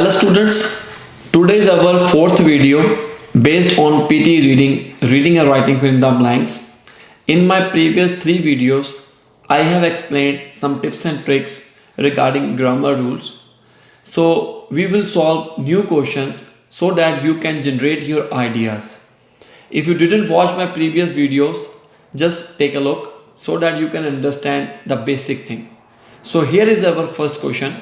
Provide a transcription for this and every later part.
Hello students, today is our fourth video based on PT reading and writing fill in the blanks. In my previous three videos, I have explained some tips and tricks regarding grammar rules. So we will solve new questions so that you can generate your ideas. If you didn't watch my previous videos, just take a look so that you can understand the basic thing. So here is our first question.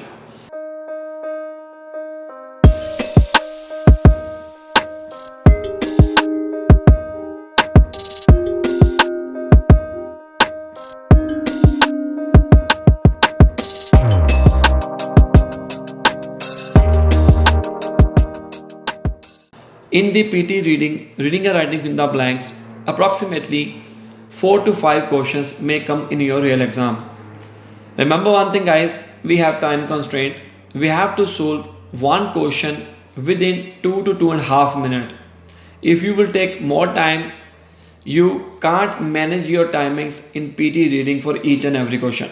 In the PT reading and writing in the blanks, approximately 4 to 5 questions may come in your real exam. Remember one thing guys, we have time constraint. We have to solve one question within 2 to 2.5 minutes. If you will take more time, you can't manage your timings in PT reading for each and every question.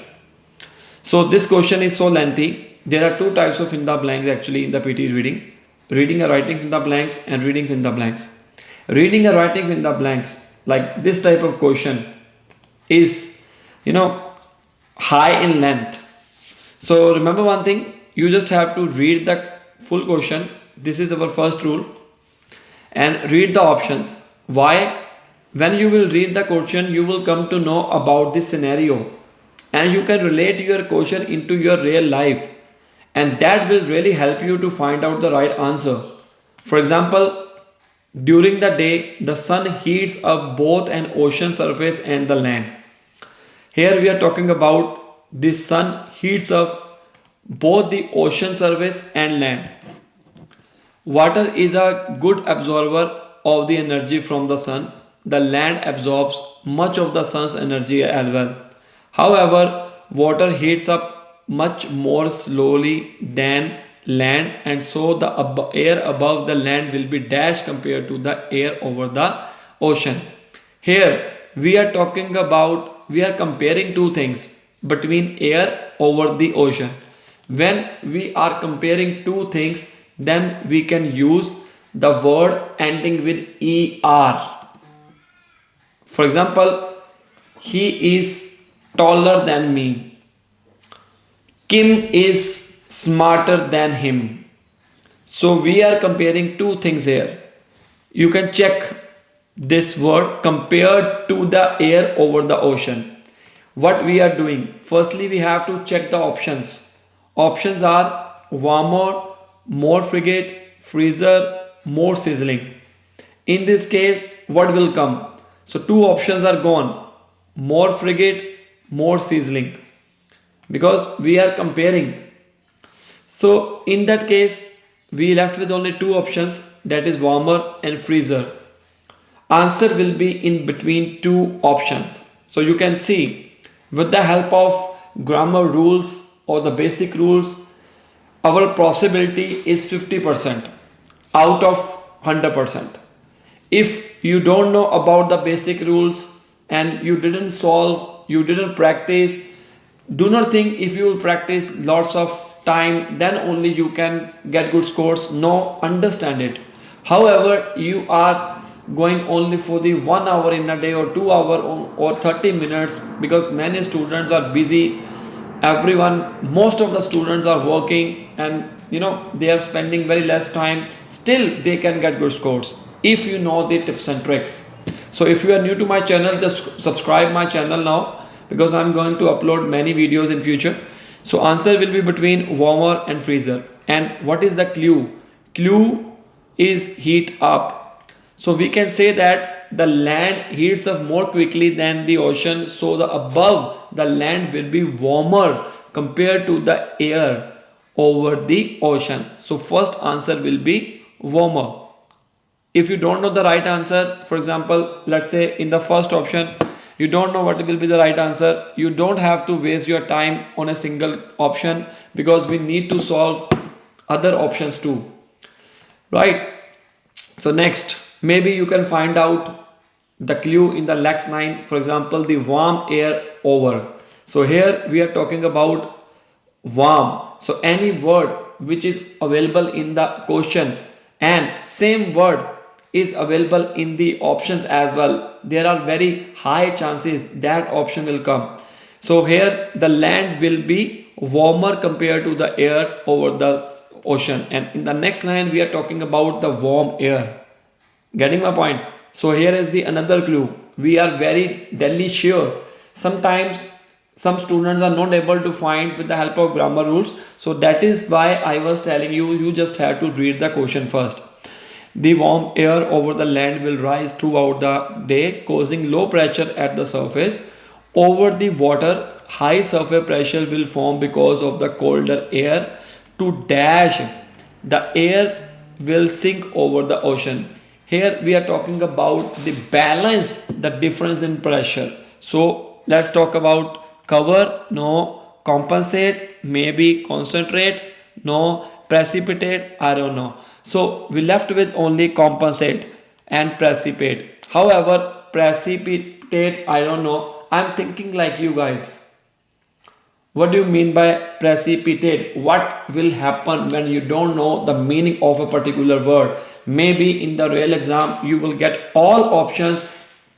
So this question is so lengthy. There are two types of in the blanks actually in the PT reading and writing in the blanks and reading in the blanks. Reading and writing in the blanks, like this type of question, is high in length. So remember one thing, you just have to read the full question. This is our first rule, and read the options. Why? When you will read the question, you will come to know about this scenario, and you can relate your question into your real life, and that will really help you to find out the right answer. For example, during the day, the sun heats up both an ocean surface and the land. Here we are talking about the sun heats up both the ocean surface and land. Water is a good absorber of the energy from the sun. The land absorbs much of the sun's energy as well. However, water heats up much more slowly than land, and so the air above the land will be dashed compared to the air over the ocean. Here we are comparing two things between air over the ocean. When we are comparing two things, then we can use the word ending with er. For example, he is taller than me. Kim is smarter than him. So we are comparing two things here. You can check this word compared to the air over the ocean. What we are doing? Firstly, we have to check the options. Options are warmer, more frigate, freezer, more sizzling. In this case, what will come? So two options are gone. More frigate, more sizzling. Because we are comparing. So in that case, we left with only two options, that is warmer and freezer. Answer will be in between two options. So you can see, with the help of grammar rules or the basic rules, our possibility is 50% out of 100%. If you don't know about the basic rules and you didn't solve, you didn't practice, do not think if you will practice lots of time then only you can get good scores. No, understand it. However, you are going only for the 1 hour in a day or 2 hour or 30 minutes, because many students are busy. Most of the students are working, and they are spending very less time. Still they can get good scores if you know the tips and tricks. So if you are new to my channel, just subscribe my channel now, because I'm going to upload many videos in future. So answer will be between warmer and freezer. And what is the clue? Clue is heat up. So we can say that the land heats up more quickly than the ocean, so the above the land will be warmer compared to the air over the ocean. So first answer will be warmer. If you don't know the right answer, for example, let's say in the first option you don't know what will be the right answer, you don't have to waste your time on a single option, because we need to solve other options too, right? So next, maybe you can find out the clue in the next line. For example, the warm air over. So here we are talking about warm. So any word which is available in the question and same word is available in the options as well, there are very high chances that option will come. So here the land will be warmer compared to the air over the ocean, and in the next line we are talking about the warm air. Getting my point? So here is the another clue. We are very deadly sure. Sometimes some students are not able to find with the help of grammar rules. So that is why I was telling you, you just have to read the question first. The warm air over the land will rise throughout the day, causing low pressure at the surface. Over the water, high surface pressure will form because of the colder air. To dash, the air will sink over the ocean. Here we are talking about the balance, the difference in pressure. So let's talk about cover, no. Compensate, maybe. Concentrate, no. Precipitate, I don't know. So we left with only compensate and precipitate. However, precipitate, I don't know. I'm thinking like you guys. What do you mean by precipitate? What will happen when you don't know the meaning of a particular word? Maybe in the real exam you will get all options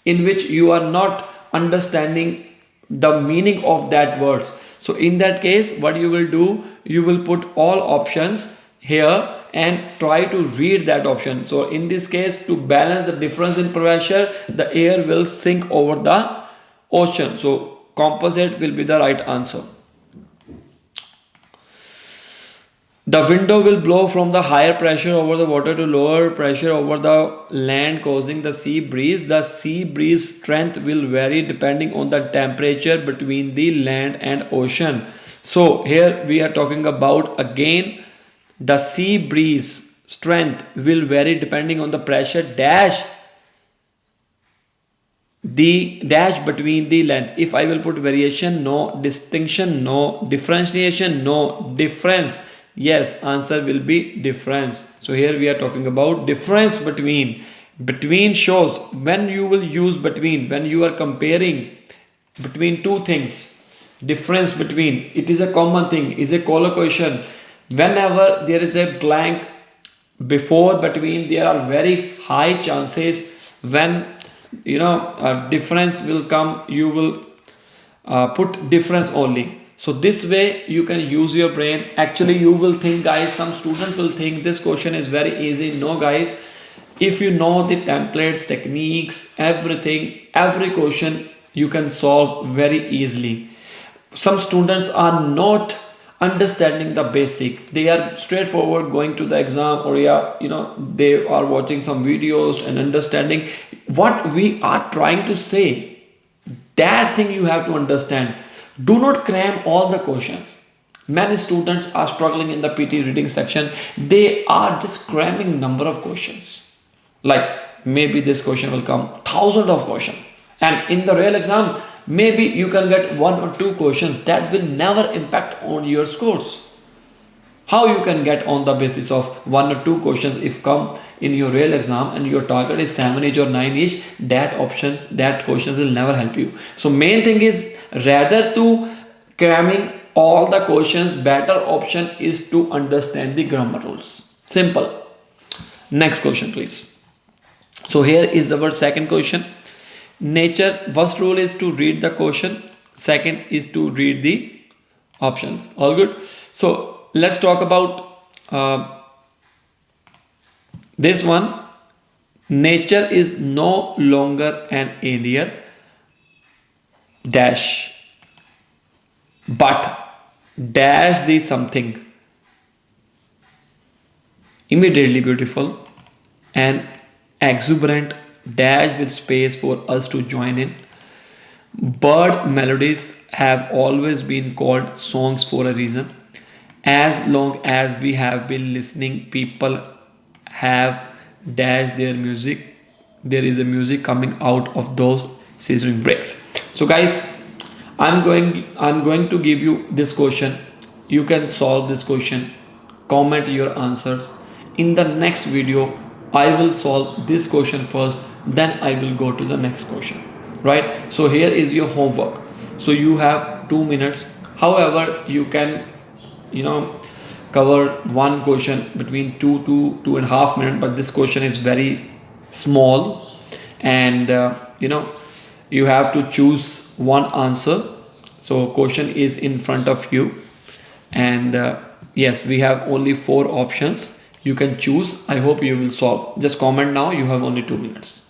in which you are not understanding the meaning of that word. So in that case, what you will do, you will put all options here and try to read that option. So in this case, to balance the difference in pressure, the air will sink over the ocean. So composite will be the right answer. The wind will blow from the higher pressure over the water to lower pressure over the land, causing the sea breeze. The sea breeze strength will vary depending on the temperature between the land and ocean. So here we are talking about again the sea breeze strength will vary depending on the pressure dash the dash between the length. If I will put variation, no. Distinction, no. Differentiation, no. Difference, yes. Answer will be difference. So here we are talking about difference between. Between shows when you will use between, when you are comparing between two things. Difference between, it is a common thing, is a collocation. Whenever there is a blank before between, there are very high chances when a difference will come, you will put difference only. So this way you can use your brain. Actually you will think, guys, some students will think this question is very easy. No guys, if you know the templates, techniques, everything, every question you can solve very easily. Some students are not understanding the basic, they are straightforward going to the exam, or they are watching some videos and understanding what we are trying to say. That thing you have to understand. Do not cram all the questions. Many students are struggling in the PT reading section. They are just cramming number of questions. Like maybe this question will come thousands of questions, and in the real exam maybe you can get one or two questions that will never impact on your scores. How you can get on the basis of one or two questions if come in your real exam and your target is 7 each or 9 each, that questions will never help you. So main thing is, rather to cramming all the questions, better option is to understand the grammar rules. Simple. Next question please. So here is our second question. Nature, first rule is to read the question, second is to read the options. All good. So let's talk about this one. Nature is no longer an alien dash, but dash the something immediately beautiful and exuberant dash with space for us to join in. Bird melodies have always been called songs for a reason. As long as we have been listening, people have dashed their music. There is a music coming out of those scissoring breaks. So guys, I'm going to give you this question. You can solve this question. Comment your answers. In the next video, I will solve this question first, then I will go to the next question. Right? So here is your homework. So you have 2 minutes. However, you can cover one question between 2 to 2.5 minutes, but this question is very small, and you have to choose one answer. So question is in front of you, and yes, we have only four options. You can choose. I hope you will solve. Just comment now. You have only 2 minutes.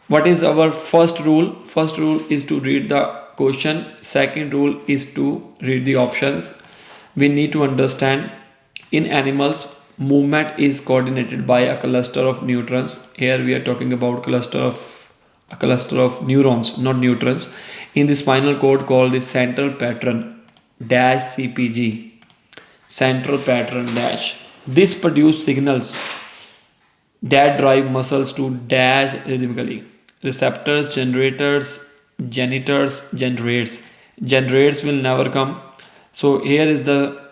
What is our first rule? First rule is to read the question. Second rule is to read the options. We need to understand, in animals, movement is coordinated by a cluster of neurons. Here we are talking about a cluster of neurons, not neutrons, in the spinal cord, called the central pattern dash CPG. Central pattern dash. This produce signals that drive muscles to dash rhythmically. Receptors, generators, genitors, generates. Generates will never come. So here is the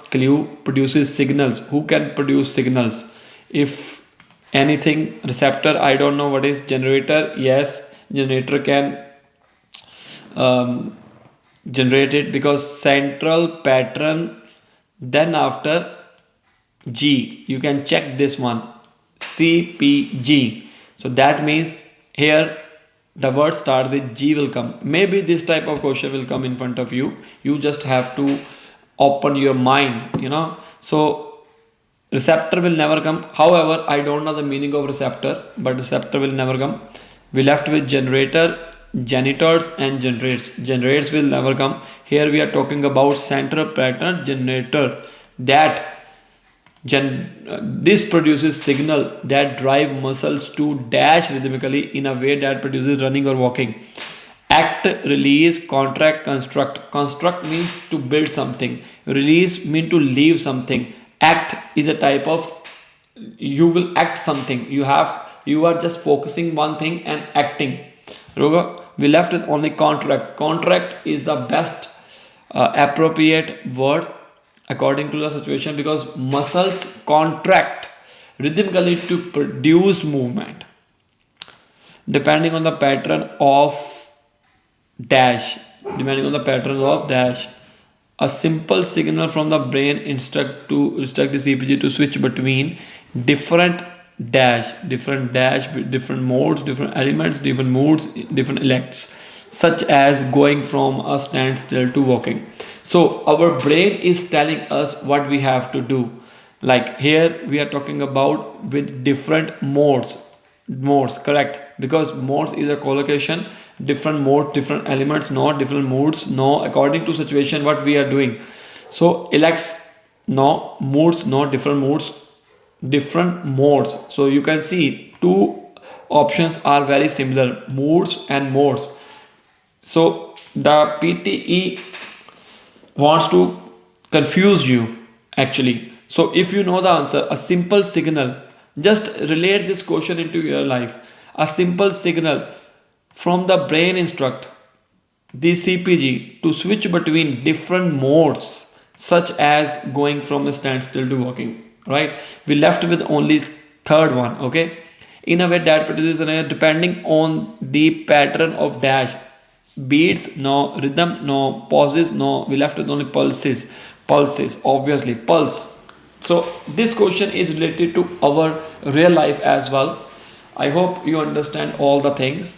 clue. Produces signals. Who can produce signals? If anything, receptor, I don't know what is generator. Yes, generator can um, generate it, because central pattern, then after G, you can check this one, CPG. So that means here the word start with G will come. Maybe this type of question will come in front of you. You just have to open your mind. So receptor will never come. However, I don't know the meaning of receptor, but receptor will never come. We left with generator, genitors, and generates. Generates will never come. Here we are talking about central pattern generator. That this produces signal that drive muscles to dash rhythmically in a way that produces running or walking. Act, release, contract, construct. Construct means to build something. Release means to leave something. Act is a type of, you will act something. You are just focusing one thing and acting. Roga, we left with only contract. Contract is the best appropriate word according to the situation, because muscles contract rhythmically to produce movement depending on the pattern of dash. Depending on the pattern of dash, a simple signal from the brain instruct the CPG to switch between different different modes, different elements, different moods, different elects, such as going from a standstill to walking. So our brain is telling us what we have to do. Like here we are talking about with different modes, correct? Because modes is a collocation, different modes, different elements, no different moods, no, according to situation what we are doing. So elects, no. Moods, no. Different moods, different modes. So you can see two options are very similar, moods and modes. So the PTE wants to confuse you actually. So if you know the answer, a simple signal, just relate this question into your life. A simple signal from the brain instruct the CPG to switch between different modes, such as going from a standstill to walking. Right? We left with only third one. Okay. In a way that produces an error depending on the pattern of dash. Beats, no. Rhythm, no. Pauses, no. We left with only pulses. Pulses, obviously, pulse. So this question is related to our real life as well. I hope you understand all the things.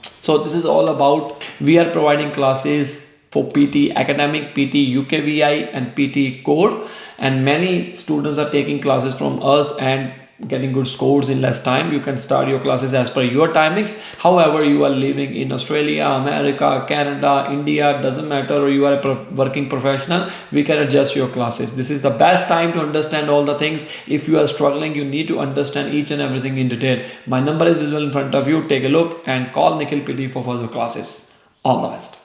So this is all about, we are providing classes for PT academic, PT UKVI and PT core, and many students are taking classes from us and getting good scores in less time. You can start your classes as per your timings. However, you are living in Australia, America, Canada, India, doesn't matter, or you are a working professional, we can adjust your classes. This is the best time to understand all the things. If you are struggling, you need to understand each and everything in detail. My number is visible in front of you. Take a look and call Nikhil PT for further classes. All the best.